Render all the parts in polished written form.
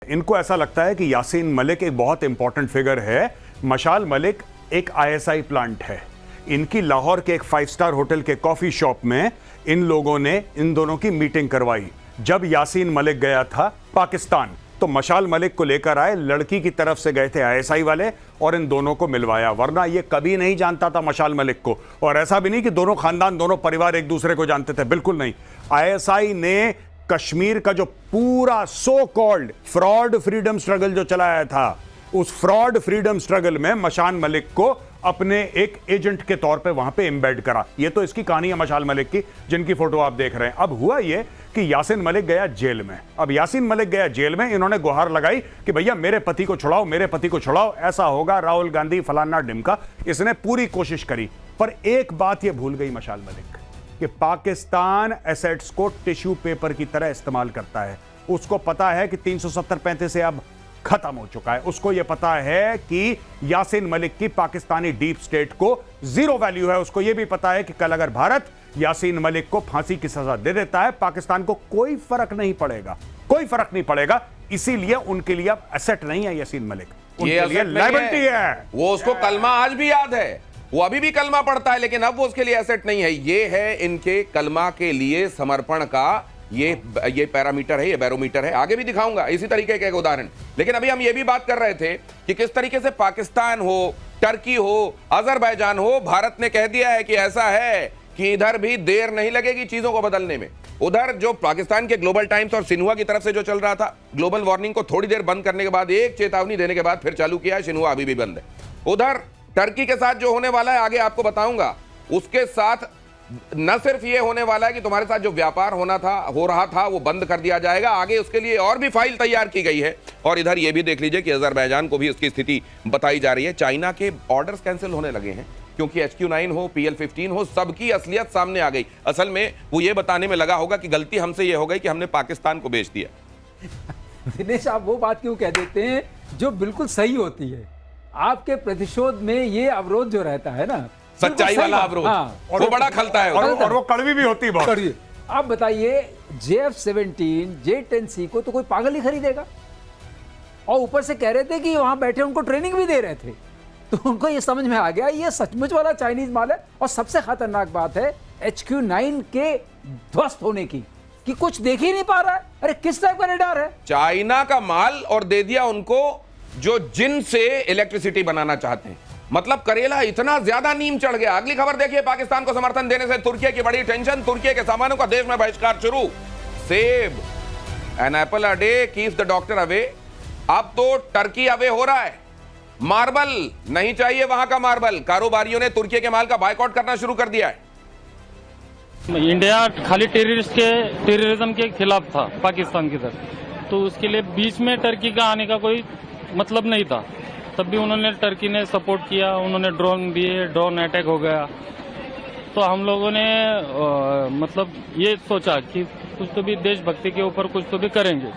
इनको ऐसा लगता है कि यासीन मलिक एक बहुत इंपॉर्टेंट फिगर है। मशाल मलिक एक आईएसआई प्लांट है। इनकी लाहौर के एक 5 स्टार होटल के कॉफी शॉप में इन लोगों ने इन दोनों की मीटिंग करवाई। जब यासीन मलिक गया था पाकिस्तान तो मशाल मलिक को लेकर आए, लड़की की तरफ से गए थे आईएसआई वाले और इन दोनों को मिलवाया, वरना ये कभी नहीं जानता था मशाल मलिक को। और ऐसा भी नहीं कि दोनों खानदान, दोनों परिवार एक दूसरे को जानते थे, बिल्कुल नहीं। आईएसआई ने कश्मीर का जो पूरा so called fraud freedom struggle जो चलाया था, उस फ्रॉड फ्रीडम स्ट्रगल में मशाल मलिक को अपने एक एजेंट के तौर पे वहां पे एम्बेड करा। ये तो इसकी कहानी है मशाल मलिक की, जिनकी फोटो आप देख रहे हैं। अब हुआ ये कि यासीन मलिक गया जेल में। अब यासीन मलिक गया जेल में, इन्होंने गुहार लगाई कि भैया मेरे पति को छुड़ाओ, मेरे पति को छुड़ाओ, ऐसा होगा, राहुल गांधी फलाना ढिमका। इसने पूरी कोशिश करी, पर एक बात ये भूल गई मशाल मलिक कि पाकिस्तान एसेट्स को टिश्यू पेपर की तरह इस्तेमाल करता है। उसको पता है कि 370-35 से अब खत्म हो चुका है। उसको यह पता है कि यासीन मलिक की पाकिस्तानी डीप स्टेट को जीरो वैल्यू है। उसको यह भी पता है कि कल अगर भारत यासीन मलिक को फांसी की सजा दे देता है, पाकिस्तान को कोई फर्क नहीं पड़ेगा, कोई फर्क नहीं पड़ेगा। इसीलिए उनके लिए अब एसेट नहीं है यासीन मलिक, उनके लिए लायबिलिटी है। वो उसको कलमा आज भी याद है, वो अभी भी कलमा पढ़ता है, लेकिन अब वो उसके लिए एसेट नहीं है। ये है इनके कलमा के लिए समर्पण का ये पैरामीटर है, ये बैरोमीटर है। आगे भी दिखाऊंगा इसी तरीके का एक उदाहरण। लेकिन अभी हम ये भी बात कर रहे थे कि किस तरीके से पाकिस्तान हो, टर्की हो, अजरबैजान हो, भारत ने कह दिया है कि ऐसा है कि इधर भी देर नहीं लगेगी चीजों को बदलने में। उधर जो पाकिस्तान के ग्लोबल टाइम्स और सिन्हुआ की तरफ से जो चल रहा था, ग्लोबल वार्निंग को थोड़ी देर बंद करने के बाद, एक चेतावनी देने के बाद फिर चालू किया है, सिन्हुआ अभी भी बंद है। उधर टर्की के साथ जो होने वाला है आगे आपको बताऊंगा, उसके साथ न सिर्फ ये होने वाला है कि तुम्हारे साथ जो व्यापार हो रहा था वो बंद कर दिया जाएगा, आगे उसके लिए और भी फाइल तैयार की गई है। और इधर ये भी देख लीजिए कि अजरबैजान को भी इसकी स्थिति बताई जा रही है। चाइना के ऑर्डर्स कैंसिल होने लगे हैं क्योंकि HQ9 हो, PL-15 हो, सबकी असलियत सामने आ गई। असल में वो ये बताने में लगा होगा कि गलती हमसे ये हो गई कि हमने पाकिस्तान को बेच दिया। दिनेश, आप वो बात क्यों कह देते हैं जो बिल्कुल सही होती है? आपके प्रतिशोध में ये अवरोध जो रहता है ना, सच्चाई वाला अवरोध, वो बड़ा खलता है और वो कड़वी भी होती है बहुत। आप बताइए, JF-17 J-10C को तो कोई पागल ही खरीदेगा, और ऊपर से कह रहे थे कि वहां बैठे उनको ट्रेनिंग भी दे रहे थे। तो उनको ये समझ में आ गया ये सचमुच वाला चाइनीज माल है। और सबसे खतरनाक बात है HQ9 के ध्वस्त होने की, कि कुछ देख ही नहीं पा रहा है। अरे किस टाइप का रेडार है? चाइना का माल और दे दिया उनको जो जिन से इलेक्ट्रिसिटी बनाना चाहते हैं। मतलब करेला इतना ज्यादा नीम चढ़ गया। अगली खबर देखिए, पाकिस्तान को समर्थन देने से तुर्की की बड़ी टेंशन, तुर्की के सामानों का देश में बहिष्कार शुरू। सेब an apple a day keeps the doctor away. अब तो टर्की अवे हो रहा है। मार्बल नहीं चाहिए, वहां का मार्बल। कारोबारियों ने तुर्की के माल का बायकॉट करना शुरू कर दिया है। इंडिया खाली टेररिज्म के खिलाफ था पाकिस्तान की तरफ, तो उसके लिए बीच में टर्की का आने का कोई मतलब नहीं था। तब भी उन्होंने, टर्की ने सपोर्ट किया, उन्होंने ड्रोन दिए, ड्रोन अटैक हो गया। तो हम लोगों ने मतलब ये सोचा कि कुछ तो भी देशभक्ति के ऊपर कुछ तो भी करेंगे।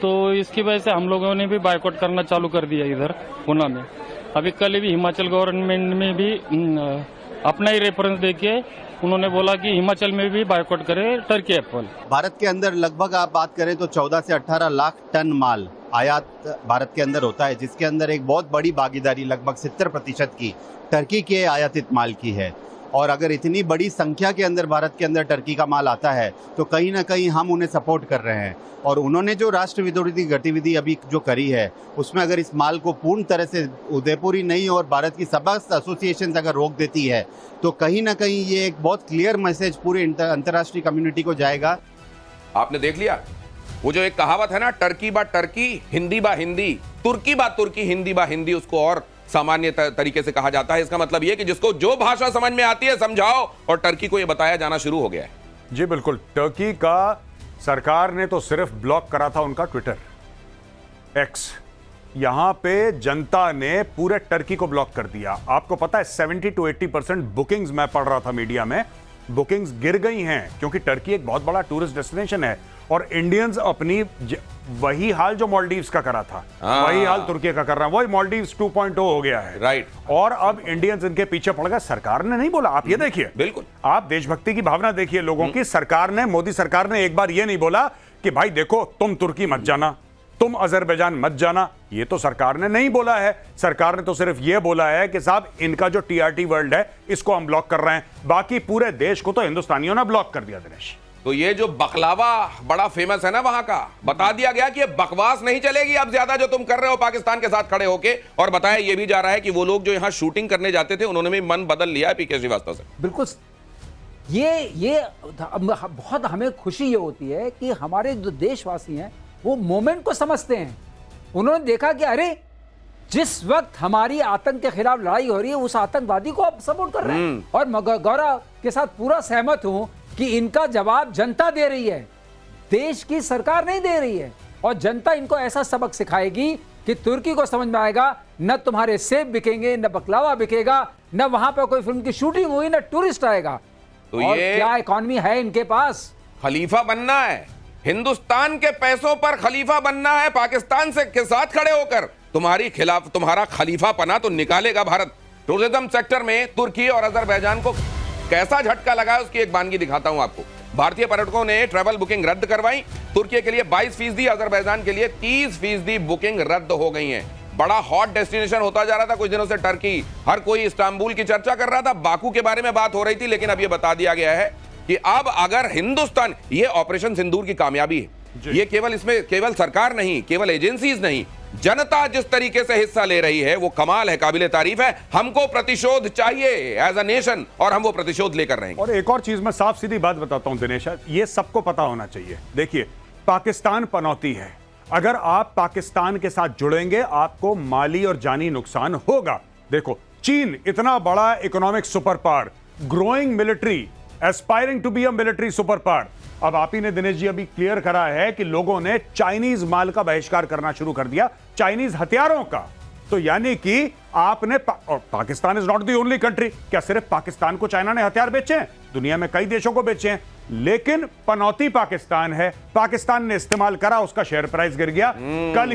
तो इसकी वजह से हम लोगों ने भी बायकॉट करना चालू कर दिया इधर गुना में। अभी कल भी हिमाचल गवर्नमेंट में भी अपना ही रेफरेंस देके उन्होंने बोला कि हिमाचल में भी बायकॉट करे टर्की एप्पल। भारत के अंदर लगभग आप बात करें तो 14 से 18 लाख टन माल आयात भारत के अंदर होता है, जिसके अंदर एक बहुत बड़ी भागीदारी लगभग 70% की टर्की के आयातित माल की है। और अगर इतनी बड़ी संख्या के अंदर भारत के अंदर टर्की का माल आता है तो कहीं ना कहीं हम उन्हें सपोर्ट कर रहे हैं। और उन्होंने जो राष्ट्र विरोधी गतिविधि अभी जो करी है, उसमें अगर इस माल को पूर्ण तरह से उदयपुर ही नहीं और भारत की समस्त एसोसिएशन अगर रोक देती है तो कहीं ना कहीं ये एक बहुत क्लियर मैसेज पूरे अंतर्राष्ट्रीय कम्युनिटी को जाएगा। आपने देख लिया वो जो एक कहावत है ना, टर्की बा टर्की, हिंदी बा हिंदी, तुर्की बा तुर्की, हिंदी बा हिंदी, उसको और सामान्य तरीके से कहा जाता है। इसका मतलब यह कि जिसको जो भाषा समझ में आती है समझाओ, और टर्की को यह बताया जाना शुरू हो गया है। जी बिल्कुल। टर्की का सरकार ने तो सिर्फ ब्लॉक करा था उनका ट्विटर, एक्स। यहां पे जनता ने पूरे टर्की को ब्लॉक कर दिया। आपको पता है 70 to 80% बुकिंग्स, मैं पढ़ रहा था मीडिया में, बुकिंग्स गिर गई हैं क्योंकि टर्की एक बहुत बड़ा टूरिस्ट डेस्टिनेशन है। और इंडियंस अपनी वही हाल जो मालदीव्स का करा था, वही हाल तुर्की का कर रहा है। वही मालदीव्स 2.0 हो गया है, राइट। और अब इंडियंस इनके पीछे पड़ गए। सरकार ने नहीं बोला, आप ये देखिए, बिल्कुल आप देशभक्ति की भावना देखिए लोगों की। सरकार ने, मोदी सरकार ने एक बार ये नहीं बोला कि भाई देखो तुम तुर्की मत जाना, तुम अजरबैजान मत जाना, ये तो सरकार ने नहीं बोला है। सरकार ने तो सिर्फ ये बोला है कि साहब इनका जो टीआरटी वर्ल्ड है इसको हम ब्लॉक कर रहे हैं, बाकी पूरे देश को तो हिंदुस्तानियों ने ब्लॉक कर दिया। दिनेश, तो ये जो बकलावा बड़ा फेमस है ना वहां का, बता दिया गया कि ये बकवास नहीं चलेगी अब ज्यादा जो तुम कर रहे हो पाकिस्तान के साथ खड़े होके। और बताया ये भी जा रहा है कि वो लोग जो यहां शूटिंग करने जाते थे उन्होंने भी मन बदल लिया है पीके श्रीवास्तव से। बिल्कुल। ये बहुत हमें खुशी ये होती है कि हमारे जो देशवासी हैं वो मोमेंट को समझते हैं। उन्होंने देखा कि अरे जिस वक्त हमारी आतंक के खिलाफ लड़ाई हो रही है उस आतंकवादी को आप सपोर्ट कर रहे हैं। और गौरव के साथ पूरा सहमत हूं कि इनका जवाब जनता दे रही है, देश की सरकार नहीं दे रही है। और जनता इनको ऐसा सबक सिखाएगी कि तुर्की को समझ में आएगा न तुम्हारे सेब बिकेंगे, न बकलावा बिकेगा, न वहां पर कोई फिल्म की शूटिंग हुई, न टूरिस्ट आएगा। तो और ये क्या इकॉनमी है इनके पास। खलीफा बनना है, हिंदुस्तान के पैसों पर खलीफा बनना है, पाकिस्तान से के साथ खड़े होकर तुम्हारी खिलाफ तुम्हारा खलीफा पना तो निकालेगा भारत। टूरिज्म सेक्टर में तुर्की और अजरबैजान को कैसा झटका लगा है उसकी एक वानगी दिखाता हूं आपको। भारतीय पर्यटकों ने ट्रैवल बुकिंग रद्द करवाई। तुर्की के लिए 22%, अजरबैजान के लिए 30% बुकिंग रद्द हो गई है। बड़ा हॉट डेस्टिनेशन होता जा रहा था कुछ दिनों से टर्की। हर कोई इस्तांबुल की चर्चा कर रहा था, बाकू के बारे में बात हो रही थी, लेकिन अब यह बता दिया गया है कि अब अगर हिंदुस्तान, ये ऑपरेशन सिंदूर की कामयाबी है, ये केवल इसमें केवल सरकार नहीं, केवल एजेंसीज नहीं, जनता जिस तरीके से हिस्सा ले रही है वो कमाल है, काबिले तारीफ है। हमको प्रतिशोध चाहिए एज अ नेशन और हम वो प्रतिशोध लेकर रहेंगे। और एक और चीज मैं साफ सीधी बात बताता हूं दिनेश, ये सबको पता होना चाहिए। देखिए, पाकिस्तान पनौती है, अगर आप पाकिस्तान के साथ जुड़ेंगे आपको माली और जानी नुकसान होगा। देखो, चीन इतना बड़ा economic super power, growing military, aspiring to be a military super power. अब आप ही ने दिनेश जी अभी क्लियर करा है कि लोगों ने चाइनीज माल का बहिष्कार करना शुरू कर दिया, चाइनीज हथियारों का। तो यानी कि आपने Pakistan is not the only country. क्या सिर्फ पाकिस्तान को चाइना ने हथियार बेचे हैं? दुनिया में कई देशों को बेचे हैं, लेकिन पनौती पाकिस्तान है। पाकिस्तान ने इस्तेमाल करा, उसका शेयर प्राइस गिर गया। कल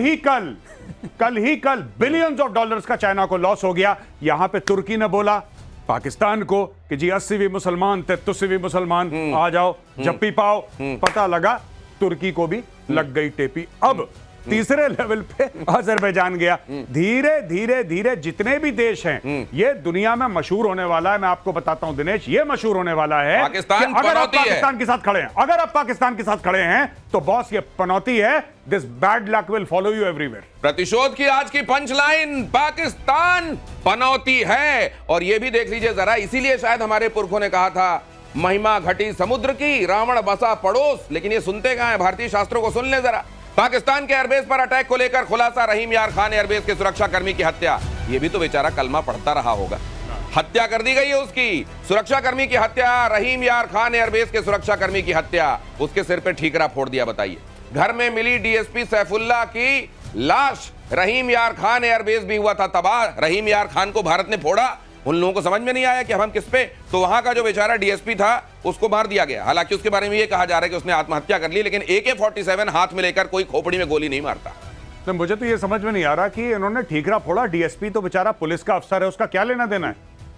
ही कल बिलियंस ऑफ डॉलर्स का चाइना को लॉस हो गया। यहां पे तुर्की ने बोला पाकिस्तान को कि जी 80 भी मुसलमान, 33 भी मुसलमान, आ जाओ, जप्पी पाओ। पता लगा तुर्की को भी लग गई टेपी। अब तीसरे लेवल पे अजरबैजान गया। धीरे धीरे धीरे जितने भी देश हैं, ये दुनिया में मशहूर होने वाला है। मैं आपको बताता हूं दिनेश, ये मशहूर होने वाला है पाकिस्तान कि अगर आप पनौती है। पाकिस्तान के साथ खड़े हैं, अगर आप पाकिस्तान के साथ खड़े हैं तो बॉस ये पनौती है। This bad luck will follow you everywhere. प्रतिशोध की आज की पंचलाइन, पाकिस्तान पनौती है। और ये भी देख लीजिए जरा, इसीलिए शायद हमारे पुरखों ने कहा था महिमा घटी समुद्र की, रावण बसा पड़ोस। लेकिन ये सुनते कहां है? भारतीय शास्त्रों को सुन ले जरा। पाकिस्तान के एयरबेस पर अटैक को लेकर खुलासा, रहीम यार खान एयरबेस के सुरक्षा कर्मी की हत्या। ये भी तो बेचारा कलमा पढ़ता रहा होगा, हत्या कर दी गई है उसकी। सुरक्षा कर्मी की हत्या, रहीम यार खान एयरबेस के सुरक्षा कर्मी की हत्या, उसके सिर पे ठीकरा फोड़ दिया। बताइए, घर में मिली डीएसपी सैफुल्लाह की लाश। रहीम यार खान एयरबेस भी हुआ था तबाह। रहीम यार खान को भारत ने फोड़ा, उन लोगों को समझ में नहीं आया कि अब हम किस पे, तो वहां का जो बेचारा डीएसपी था उसको मार दिया गया। हालांकि उसके बारे में ये कहा जा रहा है कि उसने आत्महत्या कर ली, लेकिन AK-47 हाथ में लेकर कोई खोपड़ी में गोली नहीं मारता। तो मुझे तो ये समझ में नहीं आ रहा कि इन्होंने ठीकरा फोड़ा। डीएसपी तो बेचारा पुलिस का अफसर है, उसका क्या लेना देना है?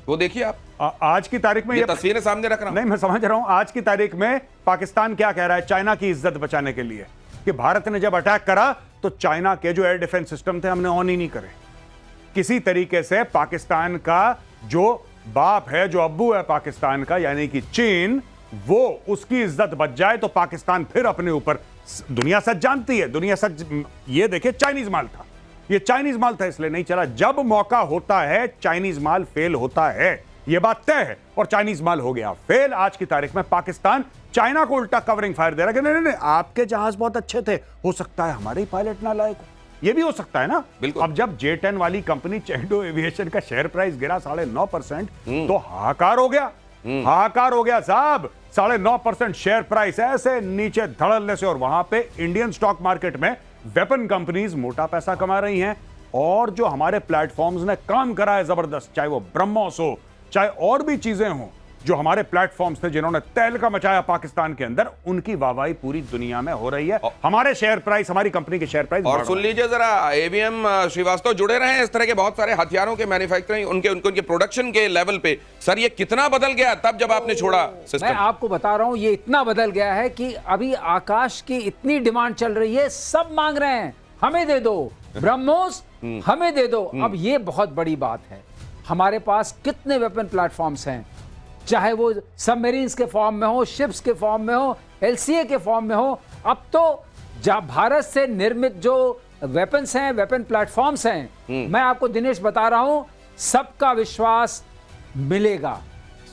वो देखिए आप, आज की तारीख में ये तस्वीरें सामने रख रहा हूं। नहीं, मैं समझ रहा हूं। आज की तारीख में पाकिस्तान क्या कह रहा है चाइना की इज्जत बचाने के लिए कि भारत ने जब अटैक करा तो चाइना के जो एयर डिफेंस सिस्टम थे हमने ऑन ही नहीं करे। किसी तरीके से पाकिस्तान का जो बाप है, जो अब्बू है पाकिस्तान का, यानी कि चीन, वो उसकी इज्जत बच जाए तो पाकिस्तान फिर अपने ऊपर, दुनिया सच जानती है, दुनिया सच, ये देखिए चाइनीज माल था, ये चाइनीज माल था इसलिए नहीं चला। जब मौका होता है चाइनीज माल फेल होता है, ये बात तय है। और चाइनीज माल हो गया फेल। आज की तारीख में पाकिस्तान चाइना को उल्टा कवरिंग फायर दे रहा है कि नहीं, आपके जहाज बहुत अच्छे थे, हो सकता है हमारे ही पायलट ना लायक हो। ये भी हो सकता है ना। बिल्कुल। अब जब J10 वाली कंपनी चेंडो एविएशन का शेयर प्राइस गिरा 9.5%, तो हाहाकार हो गया, हाहाकार हो गया साहब। 9.5% शेयर प्राइस ऐसे नीचे धड़ल्ले से। और वहां पे इंडियन स्टॉक मार्केट में वेपन कंपनीज मोटा पैसा कमा रही हैं। और जो हमारे प्लेटफॉर्म्स ने काम करा है जबरदस्त, चाहे वो ब्रह्मोस हो, चाहे और भी चीजें हों, जो हमारे प्लेटफॉर्म्स थे जिन्होंने तहलका मचाया पाकिस्तान के अंदर, उनकी वाहवाही पूरी दुनिया में हो रही है। हमारे शेयर प्राइस, हमारी कंपनी के शेयर प्राइस। और सुन लीजिए जरा, AVM श्रीवास्तव जुड़े रहे हैं इस तरह के बहुत सारे हथियारों के मैन्युफैक्चरिंग, उनके प्रोडक्शन के लेवल पे। सर, ये कितना बदल गया तब जब आपने छोड़ा सिस्टम? मैं आपको बता रहा हूं, ये इतना बदल गया है कि अभी आकाश की इतनी डिमांड चल रही है, सब मांग रहे हैं। हमें दे दो, ब्रह्मोस हमें दे दो। अब ये बहुत बड़ी बात है। हमारे पास कितने वेपन प्लेटफॉर्म्स हैं, चाहे वो सबमरीन्स के फॉर्म में हो, शिप्स के फॉर्म में हो, LCA के फॉर्म में हो। अब तो जब भारत से निर्मित जो वेपन्स हैं, वेपन प्लेटफॉर्म्स हैं, मैं आपको दिनेश बता रहा हूं, सबका विश्वास मिलेगा,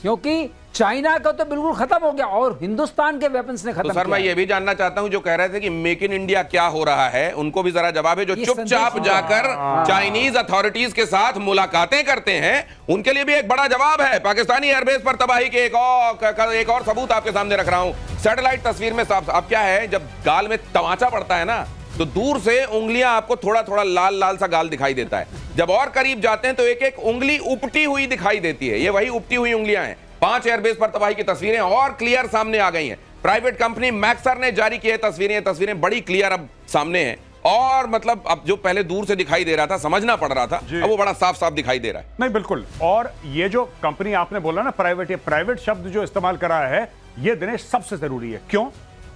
क्योंकि चाइना का तो बिल्कुल खत्म हो गया और हिंदुस्तान के वेपन्स ने खत्म तो सर किया मैं ये भी जानना चाहता हूं, जो कह रहे थे कि मेक इन इंडिया क्या हो रहा है, उनको भी जरा जवाब है। जो ये चुपचाप संदेश जाकर चाइनीज अथॉरिटीज के साथ मुलाकातें करते हैं, उनके लिए भी एक बड़ा जवाब है। पाकिस्तानी एयरबेस पर तबाही के एक और सबूत आपके सामने रख रहा हूं, सैटेलाइट तस्वीर में साफ। अब क्या है, जब गाल में तमाचा पड़ता है ना, तो दूर से उंगलियां आपको थोड़ा थोड़ा लाल लाल सा गाल दिखाई देता है, जब और करीब जाते हैं तो एक एक उंगली उपटी हुई दिखाई देती है। ये वही उपटी हुई उंगलियां हैं। 5 एयरबेस पर तबाही की तस्वीरें और क्लियर सामने आ गई हैं। प्राइवेट कंपनी मैक्सर ने जारी की है तस्वीरें, ये तस्वीरें बड़ी क्लियर अब सामने हैं। और मतलब अब जो पहले दूर से दिखाई दे रहा था, समझना पड़ रहा था, अब वो बड़ा साफ साफ दिखाई दे रहा है। नहीं बिल्कुल। और ये जो कंपनी आपने बोला ना प्राइवेट, ये प्राइवेट शब्द जो इस्तेमाल करा है, ये दिनेश सबसे जरूरी है। क्यों?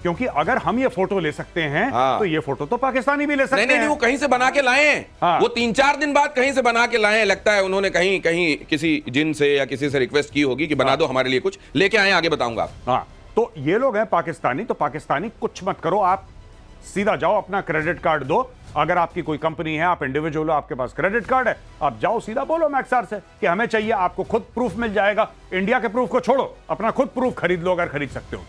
क्योंकि अगर हम ये फोटो ले सकते हैं, तो ये फोटो तो पाकिस्तानी भी ले सकते नहीं, हैं। वो कहीं से बना के लाए हैं। हाँ। वो 3-4 दिन बाद कहीं से बना के लाए हैं। लगता है उन्होंने कहीं कहीं किसी जिन से या किसी से रिक्वेस्ट की होगी कि बना दो हमारे लिए कुछ, लेके आए, आगे बताऊंगा। हाँ, तो ये लोग हैं पाकिस्तानी, तो पाकिस्तानी कुछ मत करो, आप सीधा जाओ, अपना क्रेडिट कार्ड दो। अगर आपकी कोई कंपनी है, आप इंडिविजुअल हो, आपके पास क्रेडिट कार्ड है, आप जाओ सीधा बोलो मैक्सर से कि हमें चाहिए, आपको खुद प्रूफ मिल जाएगा। इंडिया के प्रूफ को छोड़ो, अपना खुद प्रूफ खरीद लो अगर खरीद सकते हो।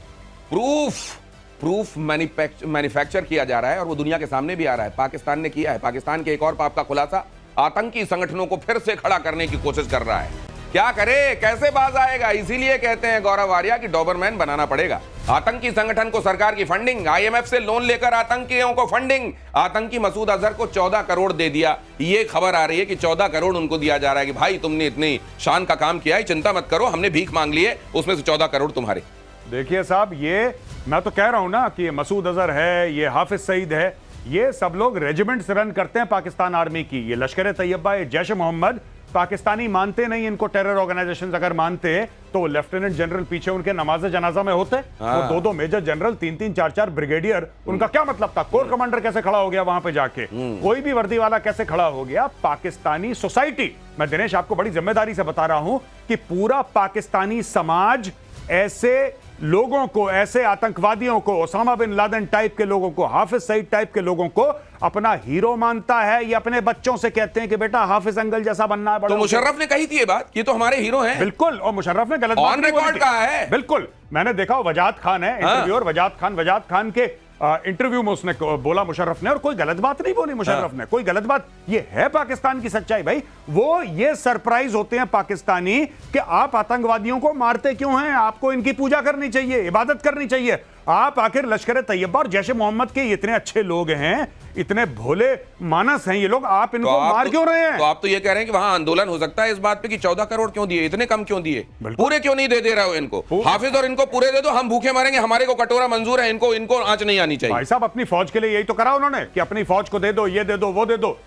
प्रूफ मैन्युफैक्चर किया जा रहा है और वो दुनिया के सामने भी आ रहा है। पाकिस्तान ने किया है। पाकिस्तान के एक और पाप का खुलासा, आतंकी संगठनों को फिर से खड़ा करने की कोशिश कर रहा है। क्या करे, कैसे बाज आएगा? इसीलिए कहते हैं गौरव आर्या कि डॉबरमैन बनाना पड़ेगा। आतंकी संगठन को सरकार की फंडिंग, IMF से लोन लेकर आतंकियों को फंडिंग। आतंकी मसूद अजहर को 14 करोड़ दे दिया। ये खबर आ रही है कि 14 करोड़ उनको दिया जा रहा है कि भाई तुमने इतनी शान का काम किया है, चिंता मत करो, हमने भीख मांग ली है, उसमें से 14 करोड़ तुम्हारे। देखिए साहब, ये मैं तो कह रहा हूं ना कि ये मसूद अजहर है, ये हाफिज सईद है, ये सब लोग रेजिमेंट्स रन करते हैं पाकिस्तान आर्मी की। ये लश्कर तैयबा, ये जैश मोहम्मद, पाकिस्तानी मानते नहीं इनको टेरर ऑर्गेनाइजेशन। अगर मानते तो वो लेफ्टिनेंट जनरल पीछे उनके नमाज जनाजा में होते। वो 2 मेजर जनरल, 3-3, 4-4 ब्रिगेडियर, उनका क्या मतलब था? कोर कमांडर कैसे खड़ा हो गया वहां पे जाके? कोई भी वर्दी वाला कैसे खड़ा हो गया? पाकिस्तानी सोसाइटी, मैं दिनेश आपको बड़ी जिम्मेदारी से बता रहा हूं कि पूरा पाकिस्तानी समाज ऐसे लोगों को, ऐसे आतंकवादियों को, ओसामा बिन लादेन टाइप के लोगों को, हाफिज सईद टाइप के लोगों को अपना हीरो मानता है। ये अपने बच्चों से कहते हैं कि बेटा हाफिज अंकल जैसा बनना है। तो मुशर्रफ ने कही थी ये बात, ये तो हमारे हीरो हैं। बिल्कुल, और मुशर्रफ ने गलत ऑन रिकॉर्ड कहा है। बिल्कुल, मैंने देखा वजाद खान है इंटरव्यूअर, वजाद खान के इंटरव्यू में उसने बोला मुशर्रफ ने, और कोई गलत बात नहीं बोली मुशर्रफ ने, कोई गलत बात। ये है पाकिस्तान की सच्चाई भाई। वो ये सरप्राइज होते हैं पाकिस्तानी कि आप आतंकवादियों को मारते क्यों हैं? आपको इनकी पूजा करनी चाहिए, इबादत करनी चाहिए। आप आखिर लश्कर तैयबा और जैश मोहम्मद के इतने अच्छे लोग हैं, इतने भोले मानस हैं ये लोग, आप इनको मार क्यों रहे हैं? तो आप तो ये कह रहे हैं कि वहां आंदोलन हो सकता है इस बात पे कि 14 करोड़ क्यों दिए, इतने कम क्यों दिए, पूरे क्यों नहीं दे रहे हो इनको? हाफिज और इनको पूरे दे दो, हम भूखे मरेंगे, हमारे को कटोरा मंजूर है, इनको आंच नहीं आनी चाहिए। भाई साहब, अपनी फौज के लिए यही तो करा उन्होंने कि अपनी फौज को दे दो, ये दे दो, वो दे दो।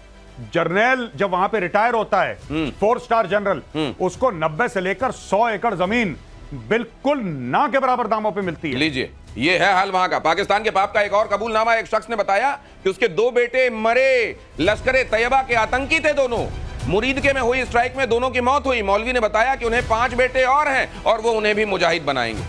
जर्नल जब वहां पे रिटायर होता है, 4 स्टार जनरल, उसको 90 से लेकर 100 एकड़ जमीन बिल्कुल ना के बराबर दामों पे मिलती है। लीजिए, ये है हाल वहां का। पाकिस्तान के पाप का एक और कबूलनामा, एक शख्स ने बताया कि उसके 2 बेटे मरे, लश्कर तैयबा के आतंकी थे दोनों। मुरीदके में हुई स्ट्राइक में दोनों की मौत हुई। मौलवी ने बताया कि उन्हें 5 बेटे और हैं और वो उन्हें भी मुजाहिद बनाएंगे।